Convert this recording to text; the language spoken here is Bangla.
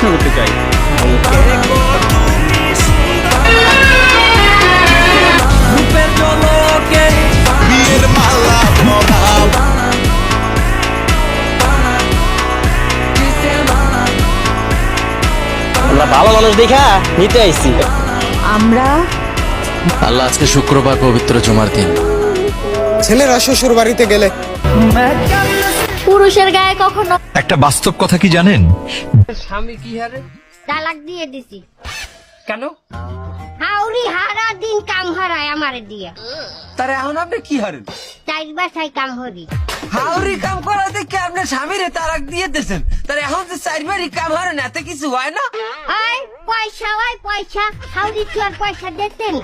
প্রশ্ন করতে চাই। আমরা ভালো মানুষ দেখা নিতে আইছি। আমরা আল্লাহ আজকে শুক্রবার পবিত্র জুমার দিন। ছেলেরা শ্বশুর বাড়িতে গেলে পুরুষের গায়ে কখনো একটা বাস্তব কথা কি জানেন? স্বামী কি হারে? তালাক দিয়ে দিছি। কেন? হাউরি হারা দিন কাম হারায় আমারে দিয়া। তারে এখন আপনি কি হারেন? চার বাসায় কাম হরি। হাউরি কাম করা দেখে আপনার স্বামীরে তালাক দিয়ে দিয়েছেন। তারে এখন যে চারবারই কাম হারেন এতে কিছু হয় না? পয়সা হয় পয়সা, হাউরি কি আর পয়সা দিতেন?